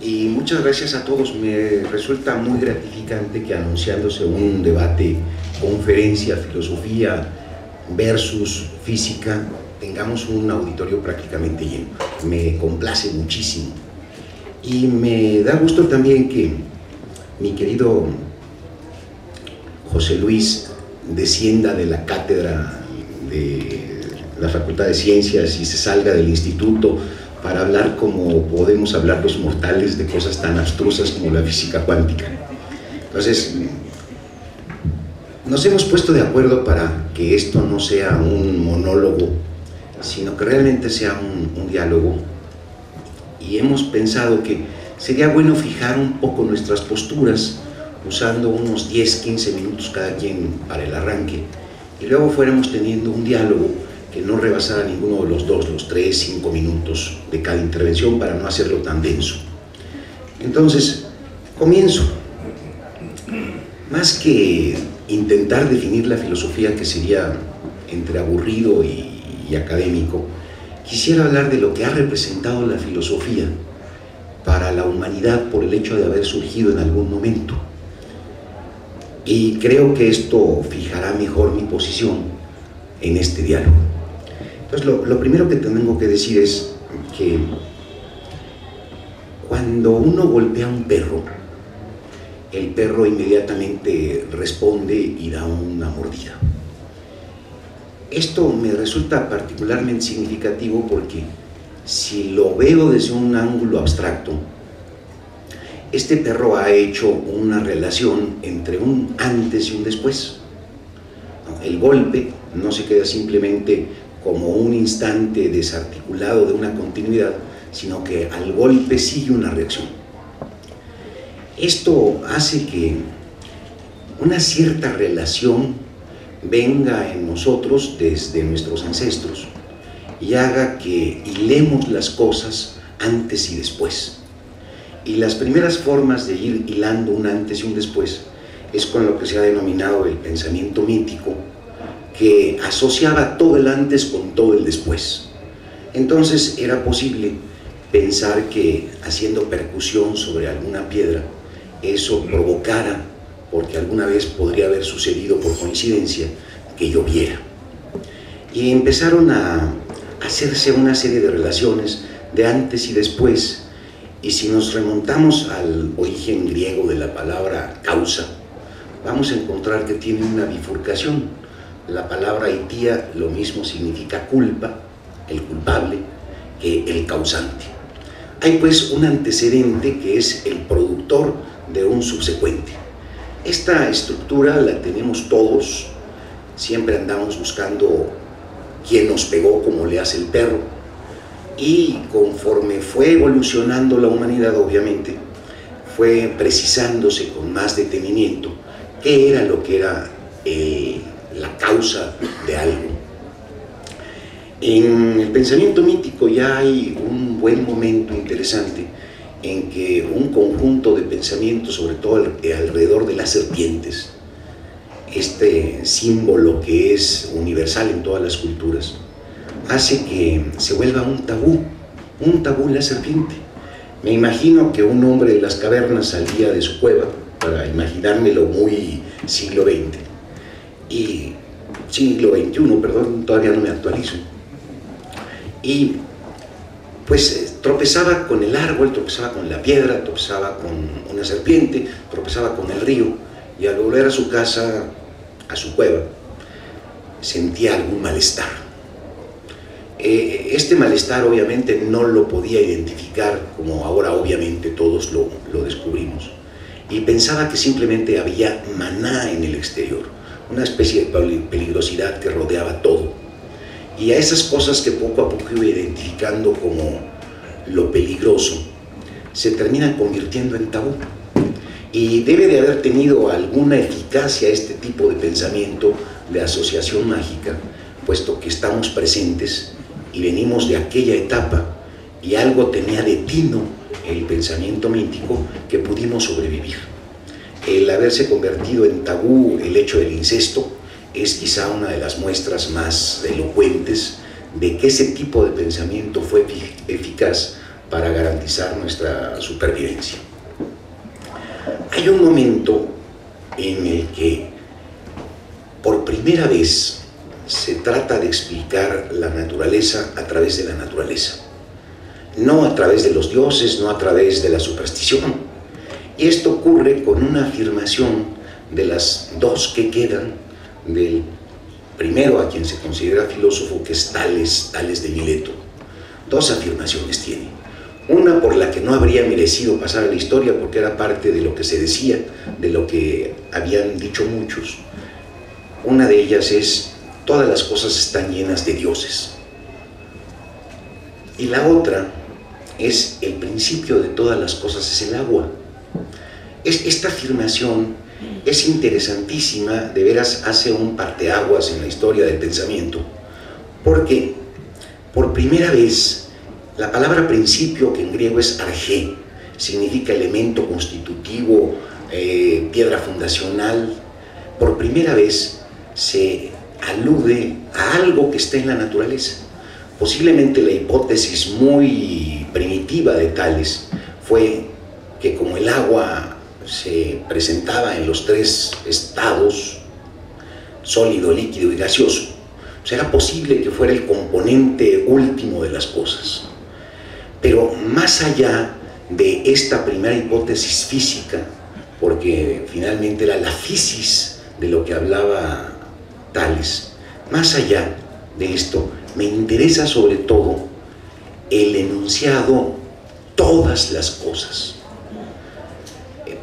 Y muchas gracias a todos. Me resulta muy gratificante que anunciándose un debate, conferencia, filosofía versus física, tengamos un auditorio prácticamente lleno. Me complace muchísimo. Y me da gusto también que mi querido José Luis descienda de la cátedra de la Facultad de Ciencias y se salga del instituto para hablar como podemos hablar los mortales de cosas tan abstrusas como la física cuántica. Entonces, nos hemos puesto de acuerdo para que esto no sea un monólogo, sino que realmente sea un diálogo, y hemos pensado que sería bueno fijar un poco nuestras posturas, usando unos 10-15 minutos cada quien para el arranque, y luego fuéramos teniendo un diálogo que no rebasara ninguno de los dos, los 3-5 minutos de cada intervención, para no hacerlo tan denso. Entonces, comienzo. Más que intentar definir la filosofía, que sería entre aburrido y académico, quisiera hablar de lo que ha representado la filosofía para la humanidad por el hecho de haber surgido en algún momento. Y creo que esto fijará mejor mi posición en este diálogo. Entonces, lo primero que tengo que decir es que cuando uno golpea a un perro, el perro inmediatamente responde y da una mordida. Esto me resulta particularmente significativo porque si lo veo desde un ángulo abstracto, este perro ha hecho una relación entre un antes y un después. El golpe no se queda simplemente como un instante desarticulado de una continuidad, sino que al golpe sigue una reacción. Esto hace que una cierta relación venga en nosotros desde nuestros ancestros y haga que hilemos las cosas antes y después. Y las primeras formas de ir hilando un antes y un después es con lo que se ha denominado el pensamiento mítico, que asociaba todo el antes con todo el después. Entonces era posible pensar que haciendo percusión sobre alguna piedra, eso provocara, porque alguna vez podría haber sucedido por coincidencia, que lloviera. Y empezaron a hacerse una serie de relaciones de antes y después, y si nos remontamos al origen griego de la palabra causa, vamos a encontrar que tiene una bifurcación. La palabra haitía lo mismo significa culpa, el culpable, que el causante. Hay pues un antecedente que es el productor de un subsecuente. Esta estructura la tenemos todos, siempre andamos buscando quién nos pegó, como le hace el perro, y conforme fue evolucionando la humanidad, obviamente, fue precisándose con más detenimiento qué era lo que era la causa de algo. En el pensamiento mítico ya hay un buen momento interesante en que un conjunto de pensamientos, sobre todo alrededor de las serpientes, este símbolo que es universal en todas las culturas, hace que se vuelva un tabú la serpiente. Me imagino que un hombre de las cavernas salía de su cueva, para imaginármelo muy siglo XX, y siglo XXI, perdón, todavía no me actualizo, y pues tropezaba con el árbol, tropezaba con la piedra, tropezaba con una serpiente, tropezaba con el río, y al volver a su casa, a su cueva, sentía algún malestar. Este malestar obviamente no lo podía identificar, como ahora obviamente todos lo descubrimos, y pensaba que simplemente había maná en el exterior, una especie de peligrosidad que rodeaba todo. Y a esas cosas que poco a poco iba identificando como lo peligroso, se terminan convirtiendo en tabú. Y debe de haber tenido alguna eficacia este tipo de pensamiento de asociación mágica, puesto que estamos presentes y venimos de aquella etapa, y algo tenía de tino el pensamiento mítico que pudimos sobrevivir. El haberse convertido en tabú el hecho del incesto es quizá una de las muestras más elocuentes de que ese tipo de pensamiento fue eficaz para garantizar nuestra supervivencia. Hay un momento en el que por primera vez se trata de explicar la naturaleza a través de la naturaleza, no a través de los dioses, no a través de la superstición. Y esto ocurre con una afirmación de las dos que quedan, del primero a quien se considera filósofo, que es Tales de Mileto. Dos afirmaciones tiene. Una por la que no habría merecido pasar a la historia, porque era parte de lo que se decía, de lo que habían dicho muchos. Una de ellas es: todas las cosas están llenas de dioses. Y la otra es: el principio de todas las cosas es el agua. Esta afirmación es interesantísima, de veras hace un parteaguas en la historia del pensamiento, porque por primera vez la palabra principio, que en griego es arché, significa elemento constitutivo, piedra fundacional, por primera vez se alude a algo que está en la naturaleza. Posiblemente la hipótesis muy primitiva de Tales fue que como el agua se presentaba en los tres estados, sólido, líquido y gaseoso, pues era posible que fuera el componente último de las cosas. Pero más allá de esta primera hipótesis física, porque finalmente era la physis de lo que hablaba Tales, más allá de esto, me interesa sobre todo el enunciado todas las cosas,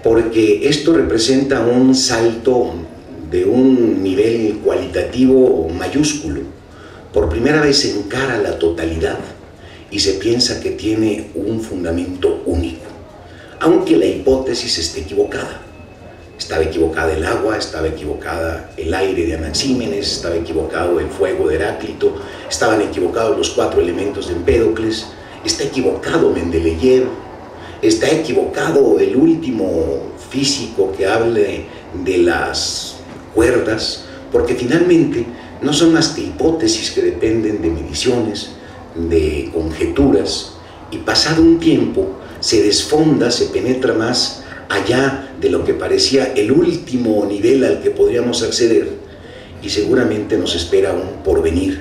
porque esto representa un salto de un nivel cualitativo mayúsculo. Por primera vez se encara la totalidad y se piensa que tiene un fundamento único, aunque la hipótesis esté equivocada. Estaba equivocada el agua, estaba equivocada el aire de Anaxímenes, estaba equivocado el fuego de Heráclito, estaban equivocados los 4 elementos de Empédocles, está equivocado Mendeleev, está equivocado el último físico que hable de las cuerdas, porque finalmente no son más que hipótesis que dependen de mediciones, de conjeturas, y pasado un tiempo se desfonda, se penetra más allá de lo que parecía el último nivel al que podríamos acceder, y seguramente nos espera un porvenir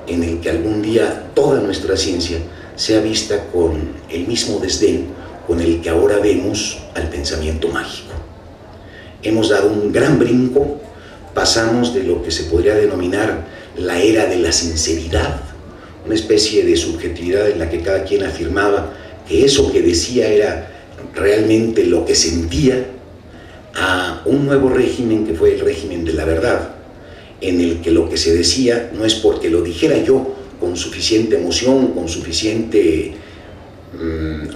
en el que algún día toda nuestra ciencia sea vista con el mismo desdén con el que ahora vemos al pensamiento mágico. Hemos dado un gran brinco, pasamos de lo que se podría denominar la era de la sinceridad, una especie de subjetividad en la que cada quien afirmaba que eso que decía era realmente lo que sentía, a un nuevo régimen que fue el régimen de la verdad, en el que lo que se decía no es porque lo dijera yo con suficiente emoción, con suficiente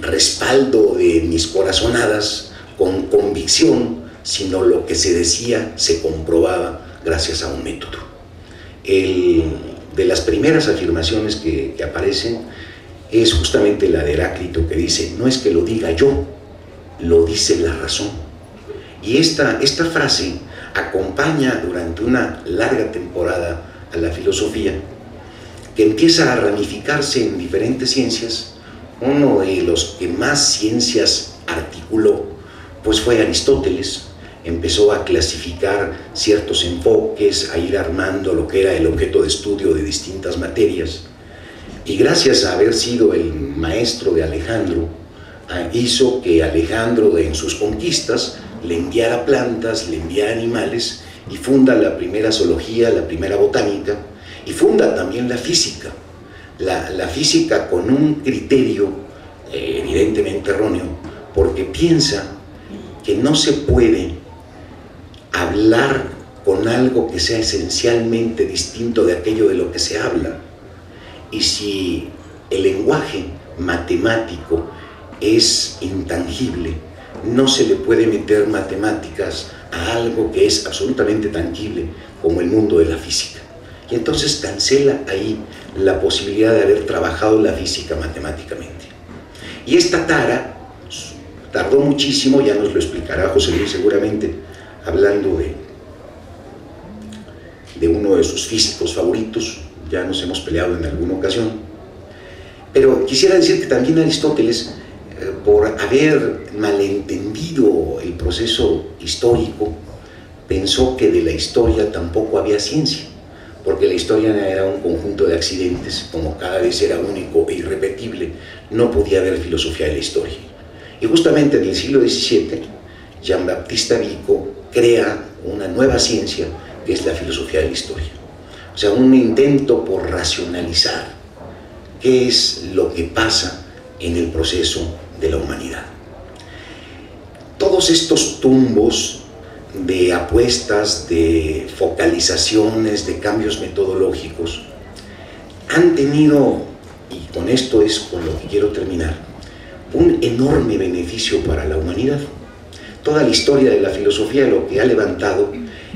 respaldo de mis corazonadas, con convicción, sino lo que se decía se comprobaba gracias a un método. De las primeras afirmaciones que aparecen es justamente la de Heráclito, que dice: no es que lo diga yo, lo dice la razón. Y esta frase acompaña durante una larga temporada a la filosofía, que empieza a ramificarse en diferentes ciencias. Uno de los que más ciencias articuló pues fue Aristóteles. Empezó a clasificar ciertos enfoques, a ir armando lo que era el objeto de estudio de distintas materias, y gracias a haber sido el maestro de Alejandro, hizo que Alejandro en sus conquistas le enviara plantas, le enviara animales, y funda la primera zoología, la primera botánica, y funda también la física. La física con un criterio evidentemente erróneo, porque piensa que no se puede hablar con algo que sea esencialmente distinto de aquello de lo que se habla. Y si el lenguaje matemático es intangible, no se le puede meter matemáticas a algo que es absolutamente tangible como el mundo de la física. Y entonces cancela ahí la posibilidad de haber trabajado la física matemáticamente. Y esta tara tardó muchísimo, ya nos lo explicará José Luis seguramente, hablando de uno de sus físicos favoritos, ya nos hemos peleado en alguna ocasión, Pero quisiera decir que también Aristóteles, por haber malentendido el proceso histórico, pensó que de la historia tampoco había ciencia, porque la historia era un conjunto de accidentes, como cada vez era único e irrepetible, no podía haber filosofía de la historia. Y justamente en el siglo XVII, Jean-Baptiste Vico crea una nueva ciencia que es la filosofía de la historia. O sea, un intento por racionalizar qué es lo que pasa en el proceso de la humanidad. Todos estos tumbos de apuestas, de focalizaciones, de cambios metodológicos, han tenido, y con esto es con lo que quiero terminar, un enorme beneficio para la humanidad. Toda la historia de la filosofía lo que ha levantado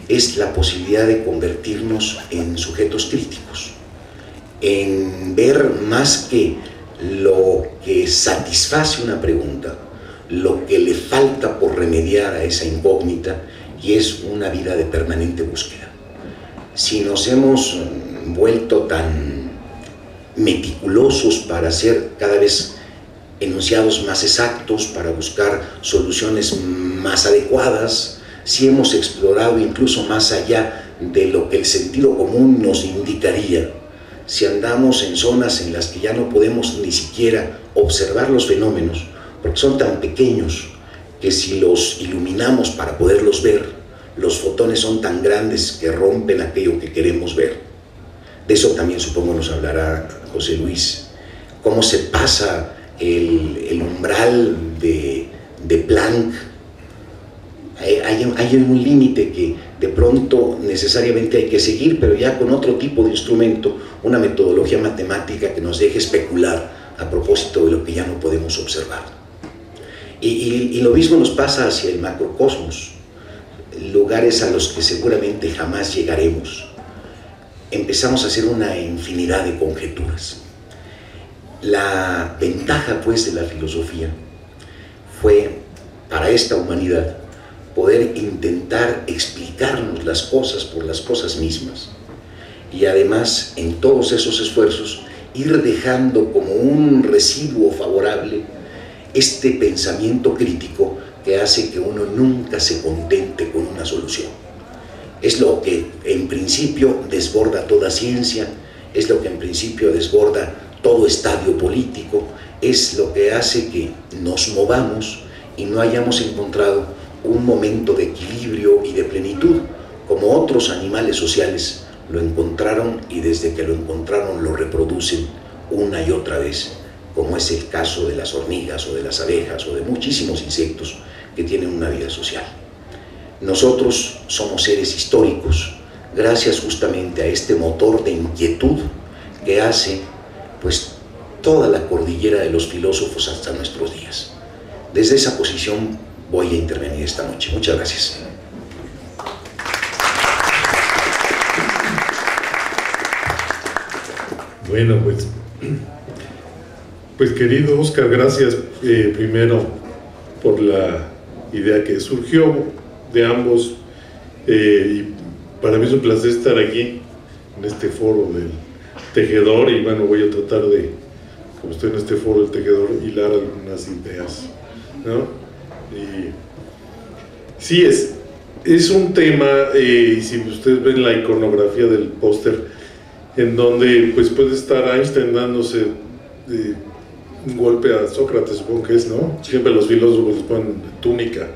es la posibilidad de convertirnos en sujetos críticos, en ver más que lo que satisface una pregunta, lo que le falta por remediar a esa incógnita, y es una vida de permanente búsqueda. Si nos hemos vuelto tan meticulosos para hacer cada vez enunciados más exactos, para buscar soluciones más adecuadas, si hemos explorado incluso más allá de lo que el sentido común nos indicaría, si andamos en zonas en las que ya no podemos ni siquiera observar los fenómenos, porque son tan pequeños que si los iluminamos para poderlos ver, los fotones son tan grandes que rompen aquello que queremos ver. De eso también supongo nos hablará José Luis, cómo se pasa el umbral de Planck. Hay un límite que de pronto necesariamente hay que seguir, pero ya con otro tipo de instrumento, una metodología matemática que nos deje especular a propósito de lo que ya no podemos observar. Y lo mismo nos pasa hacia el macrocosmos, lugares a los que seguramente jamás llegaremos. Empezamos a hacer una infinidad de conjeturas. La ventaja, pues, de la filosofía fue, para esta humanidad, poder intentar explicarnos las cosas por las cosas mismas, y además, en todos esos esfuerzos, ir dejando como un residuo favorable este pensamiento crítico que hace que uno nunca se contente con una solución. Es lo que en principio desborda toda ciencia, es lo que en principio desborda todo estadio político, es lo que hace que nos movamos y no hayamos encontrado un momento de equilibrio y de plenitud, como otros animales sociales lo encontraron, y desde que lo encontraron lo reproducen una y otra vez, como es el caso de las hormigas o de las abejas o de muchísimos insectos que tienen una vida social. Nosotros somos seres históricos gracias justamente a este motor de inquietud que hace, pues, toda la cordillera de los filósofos hasta nuestros días. Desde esa posición voy a intervenir esta noche. Muchas gracias. Bueno, pues querido Oscar, gracias primero por la idea que surgió de ambos, y para mí es un placer estar aquí en este foro del tejedor, y bueno, voy a tratar de, como estoy en este foro del tejedor, hilar algunas ideas, ¿no? Y sí, es un tema, y si ustedes ven la iconografía del póster, en donde pues puede estar Einstein dándose un golpe a Sócrates, supongo que es, ¿no? Siempre los filósofos les ponen túnica,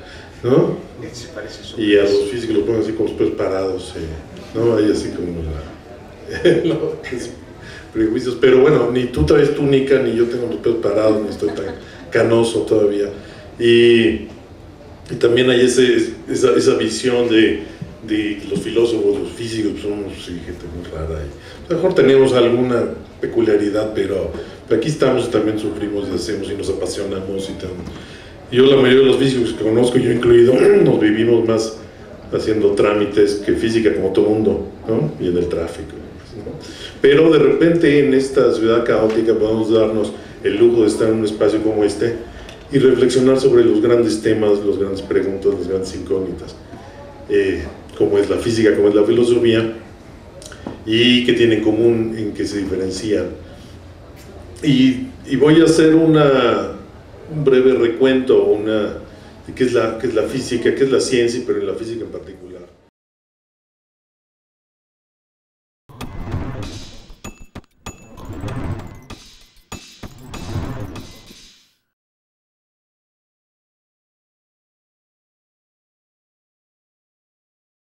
¿no? Y a los físicos los ponen así como pues parados, ¿no? Hay así como los prejuicios, pero bueno, ni tú traes túnica, ni yo tengo los pelos parados, ni estoy tan canoso todavía. Y también hay esa visión de los filósofos, los físicos, somos gente muy rara. Y a lo mejor tenemos alguna peculiaridad, pero aquí estamos y también sufrimos y hacemos y nos apasionamos. Yo, la mayoría de los físicos que conozco, yo incluido, nos vivimos más haciendo trámites que física, como todo mundo, ¿no? Y en el tráfico, ¿no? Pero de repente en esta ciudad caótica podemos darnos el lujo de estar en un espacio como este y reflexionar sobre los grandes temas, las grandes preguntas, las grandes incógnitas, como es la física, como es la filosofía, y que tienen en común en que se diferencian Y voy a hacer un breve recuento, qué es la física, qué es la ciencia, pero en la física en particular.